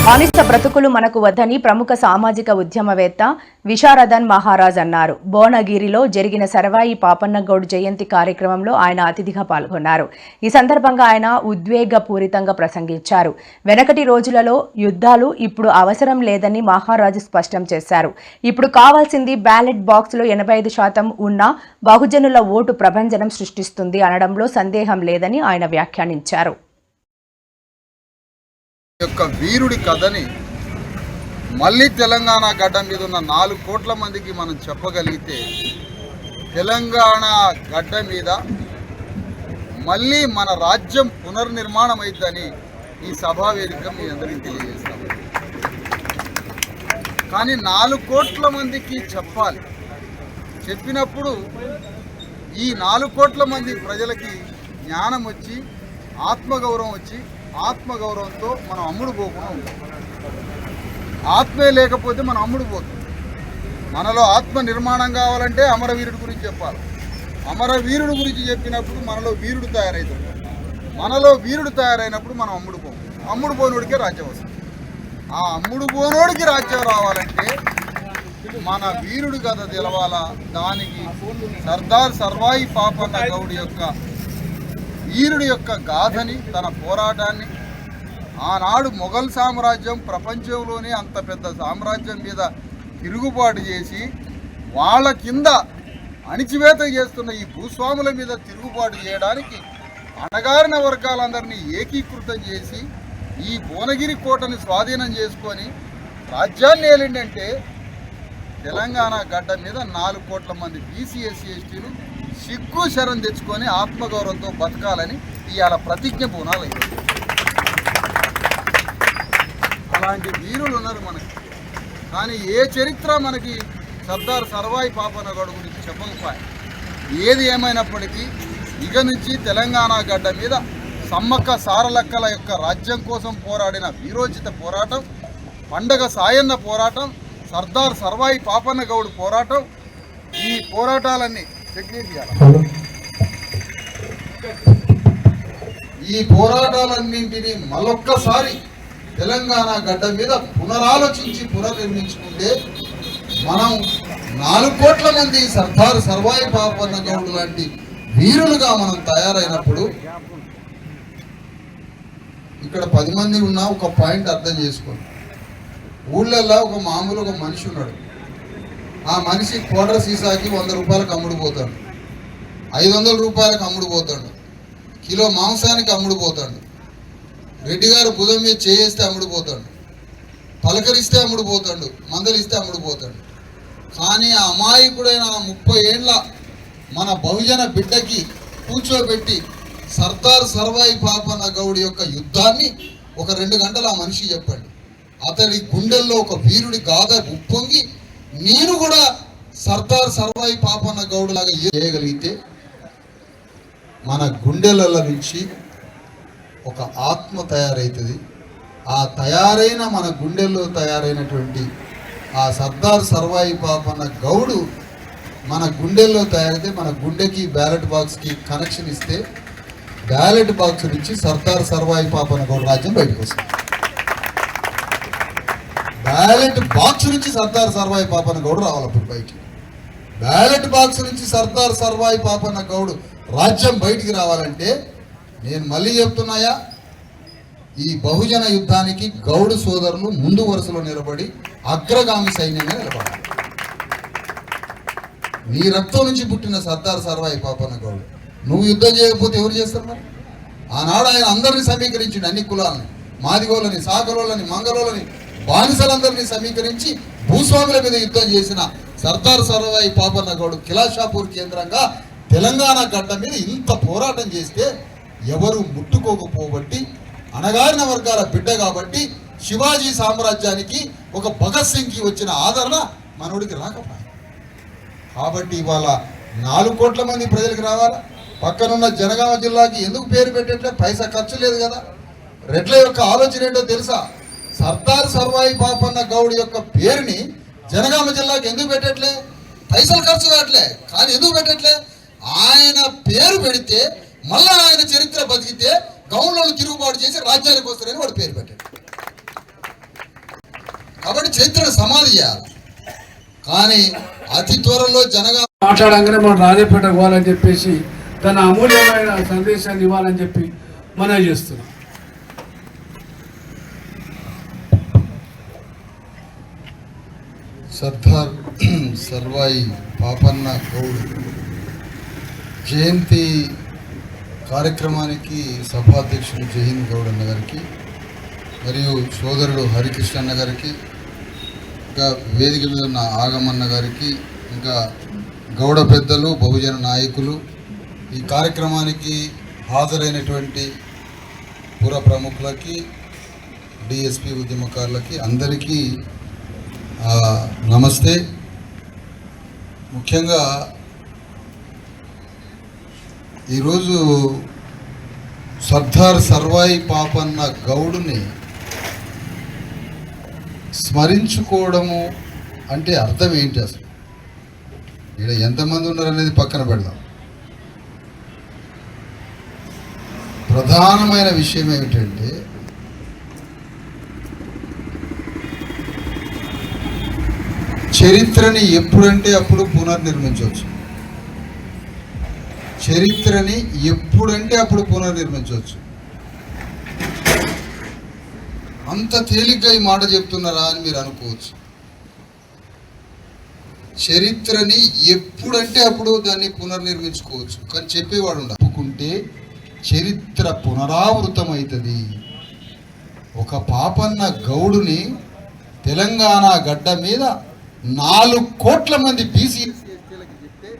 బానిస బ్రతుకులు మనకు వద్దని ప్రముఖ సామాజిక ఉద్యమవేత్త విశారదన్ మహారాజ్ అన్నారు. భువనగిరిలో జరిగిన సర్వాయి పాపన్నగౌడ్ జయంతి కార్యక్రమంలో ఆయన అతిథిగా పాల్గొన్నారు. ఈ సందర్భంగా ఆయన ఉద్వేగపూరితంగా ప్రసంగించారు. వెనకటి రోజులలో యుద్ధాలు ఇప్పుడు అవసరం లేదని మహారాజు స్పష్టం చేశారు. ఇప్పుడు కావాల్సింది బ్యాలెట్ బాక్స్లో 85% ఉన్న బహుజనుల ఓటు ప్రభంజనం సృష్టిస్తుంది అనడంలో సందేహం లేదని ఆయన వ్యాఖ్యానించారు. యొక్క వీరుడి కథని మళ్ళీ తెలంగాణ గడ్డ మీద ఉన్న 4 కోట్ల మందికి మనం చెప్పగలిగితే తెలంగాణ గడ్డ మీద మళ్ళీ మన రాజ్యం పునర్నిర్మాణం అవుతుందని ఈ సభా వేదిక మీ అందరికీ తెలియజేస్తాం. కానీ 4 కోట్ల మందికి చెప్పాలి. చెప్పినప్పుడు ఈ 4 కోట్ల మంది ప్రజలకి జ్ఞానం వచ్చి ఆత్మగౌరవం వచ్చి ఆత్మగౌరవంతో మనం అమ్ముడు పోకుండా ఉంటాం. ఆత్మే లేకపోతే మనం అమ్ముడు పోతాం. మనలో ఆత్మ నిర్మాణం కావాలంటే అమరవీరుడి గురించి చెప్పాలి. అమరవీరుడి గురించి చెప్పినప్పుడు మనలో వీరుడు తయారవుతాడు. మనలో వీరుడు తయారైనప్పుడు మనం అమ్ముడు పోం. అమ్ముడు పోనోడికే రాజ్యం వస్తుంది. ఆ అమ్ముడు పోనోడికి రాజ్యం రావాలంటే మన వీరుడి కథ తెలవాలా. దానికి సర్దార్ సర్వాయి పాపన్న గౌడ్ యొక్క వీరుడి యొక్క గాథని, తన పోరాటాన్ని, ఆనాడు మొఘల్ సామ్రాజ్యం ప్రపంచంలోనే అంత పెద్ద సామ్రాజ్యం మీద తిరుగుబాటు చేసి వాళ్ళ కింద అణిచివేత చేస్తున్న ఈ భూస్వాముల మీద తిరుగుబాటు చేయడానికి అణగారిన వర్గాలందరినీ ఏకీకృతం చేసి ఈ భువనగిరి కోటని స్వాధీనం చేసుకొని రాజ్యాన్ని ఏలిండంటే తెలంగాణ గడ్డ మీద 4 కోట్ల మంది బీసీ ఎస్సీ ఎస్టీలు సిగ్గు శరం తెచ్చుకొని ఆత్మగౌరవంతో బతకాలని ఇవాళ ప్రతిజ్ఞ పూనాలు అయ్యారు. అలాంటి వీరులు ఉన్నారు మనకి. కానీ ఏ చరిత్ర మనకి సర్దార్ సర్వాయి పాపన్న గౌడ్ గురించి చెప్పకపోయా. ఏది ఏమైనప్పటికీ ఇక నుంచి తెలంగాణ గడ్డ మీద సమ్మక్క సారలక్కల యొక్క రాజ్యం కోసం పోరాడిన వీరోచిత పోరాటం, పండగ సాయన్న పోరాటం, సర్దార్ సర్వాయి పాపన్న గౌడ్ పోరాటం, ఈ పోరాటాలన్నీ ఈ పోరాటాలన్నింటినీ మరొక్కసారి తెలంగాణ గడ్డ మీద పునరాలోచించి పునర్నిర్మించుకుంటే మనం 4 కోట్ల మంది సర్దార్ సర్వాయి పాపన్న గౌడ్ లాంటి వీరులుగా మనం తయారైనప్పుడు ఇక్కడ 10 మంది ఉన్నా ఒక పాయింట్ అర్థం చేసుకోండి. ఊళ్ళల్లో ఒక మనిషి ఉన్నాడు. ఆ మనిషి క్వార్టర్ సీసాకి 100 రూపాయలకు అమ్ముడు పోతాడు, 500 రూపాయలకు అమ్ముడు పోతాడు, కిలో మాంసానికి అమ్ముడు పోతాడు, రెడ్డి గారు భుజం మీద చేస్తే అమ్ముడు పోతాడు, పలకరిస్తే అమ్ముడు పోతాడు, మందలిస్తే అమ్ముడు పోతాడు. కానీ ఆ అమాయకుడైన 30 ఏళ్ళ మన బహుజన బిడ్డకి కూర్చోబెట్టి సర్దార్ సర్వాయి పాపన్న గౌడ్ యొక్క యుద్ధాన్ని ఒక 2 గంటలు ఆ మనిషి చెప్పండి. అతని గుండెల్లో ఒక వీరుడి గాథ ఉప్పొంగి నేను కూడా సర్దార్ సర్వాయి పాపన్న గౌడ్ లాగా చేయగలిగితే మన గుండెల నుంచి ఒక ఆత్మ తయారవుతుంది. ఆ తయారైన మన గుండెల్లో తయారైనటువంటి ఆ సర్దార్ సర్వాయి పాపన్న గౌడు మన గుండెల్లో తయారైతే మన గుండెకి బ్యాలెట్ బాక్స్కి కనెక్షన్ ఇస్తే బ్యాలెట్ బాక్స్ నుంచి సర్దార్ సర్వాయి పాపన్న గౌడ్ రాజ్యం బయటకు వస్తుంది. బ్యాలెట్ బాక్స్ నుంచి సర్దార్ సర్వాయి పాపన్న గౌడ్ రావాలి. అప్పుడు బయటికి బ్యాలెట్ బాక్స్ నుంచి సర్దార్ సర్వాయి పాపన్న గౌడ్ రాజ్యం బయటికి రావాలంటే నేను మళ్ళీ చెప్తున్నాయా, ఈ బహుజన యుద్ధానికి గౌడ్ సోదరులు ముందు వరుసలో నిలబడి అగ్రగామి సైన్యంగా నిలబడాలి. నీ రక్తం నుంచి పుట్టిన సర్దార్ సర్వాయి పాపన్న గౌడ్ నువ్వు యుద్ధం చేయకపోతే ఎవరు చేస్తారు? మరి ఆనాడు ఆయన అందరినీ సమీకరించిండు. అన్ని కులాలని, మాదిగోళ్ళని, సాగరోళ్ళని, మంగళోళ్ళని, బానిసలందరినీ సమీకరించి భూస్వాముల మీద యుద్ధం చేసిన సర్దార్ సర్వాయి పాపన్న గౌడ్ కిలాషాపూర్ కేంద్రంగా తెలంగాణ గడ్డ మీద ఇంత పోరాటం చేస్తే ఎవరు ముట్టుకోకపోబట్టి అణగారిన వర్గాల బిడ్డ కాబట్టి శివాజీ సామ్రాజ్యానికి ఒక భగత్ సింగ్కి వచ్చిన ఆదరణ మనోడికి రాకపోయింది. కాబట్టి ఇవాళ 4 కోట్ల మంది ప్రజలకు రావాలా. పక్కనున్న జనగామ జిల్లాకి ఎందుకు పేరు పెట్టేట్లే? పైసా ఖర్చు లేదు కదా. రెడ్ల యొక్క ఆలోచన ఏంటో తెలుసా? సర్దార్ సర్వాయి పాపన్న గౌడ్ యొక్క పేరుని జనగామ జిల్లాకి ఎందుకు పెట్టట్లే? పైసలు ఖర్చు కావట్లే. కానీ ఎందుకు పెట్టట్లే? ఆయన పేరు పెడితే మళ్ళా ఆయన చరిత్ర బతికితే గౌన్లను తిరుగుబాటు చేసి రాజ్యానికి వస్తారని వాడు పేరు పెట్టాడు. కాబట్టి చరిత్రను సమాధి చేయాలి. కానీ అతి త్వరలో మాట్లాడంగానే మనం రాజపేట పోవాలని చెప్పేసి తన అమూల్యమైన సందేశాన్ని ఇవ్వాలని చెప్పి మనం చేస్తున్నాం. సర్దార్ సర్వాయి పాపన్న గౌడ్ జయంతి కార్యక్రమానికి సభాధ్యక్షుడు జయహింద్ గౌడ్ అన్న గారికి మరియు సోదరుడు హరికృష్ణ అన్న గారికి, ఇంకా వేదిక మీద ఉన్న ఆగమన్న గారికి, ఇంకా గౌడ పెద్దలు, బహుజన నాయకులు, ఈ కార్యక్రమానికి హాజరైనటువంటి పుర ప్రముఖులకి, డిఎస్పి ఉద్యమకారులకి అందరికీ నమస్తే. ముఖ్యంగా ఈరోజు సర్దార్ సర్వాయి పాపన్న గౌడుని స్మరించుకోవడము అంటే అర్థం ఏంటి? అసలు ఇక్కడ ఎంతమంది ఉన్నారనేది పక్కన పెడదాం. ప్రధానమైన విషయం ఏమిటంటే చరిత్రని ఎప్పుడంటే అప్పుడు పునర్నిర్మించవచ్చు. చరిత్రని ఎప్పుడంటే అప్పుడు పునర్నిర్మించవచ్చు. అంత తేలిగ్గా ఈ మాట చెప్తున్నారా అని మీరు అనుకోవచ్చు. చరిత్రని ఎప్పుడంటే అప్పుడు దాన్ని పునర్నిర్మించుకోవచ్చు, కానీ చెప్పేవాడు ఒప్పుకుంటే చరిత్ర పునరావృతం అవుతుంది. ఒక పాపన్న గౌడుని తెలంగాణ గడ్డ మీద 4 కోట్ల మంది బీసీ ఎస్టీలకి చెప్తే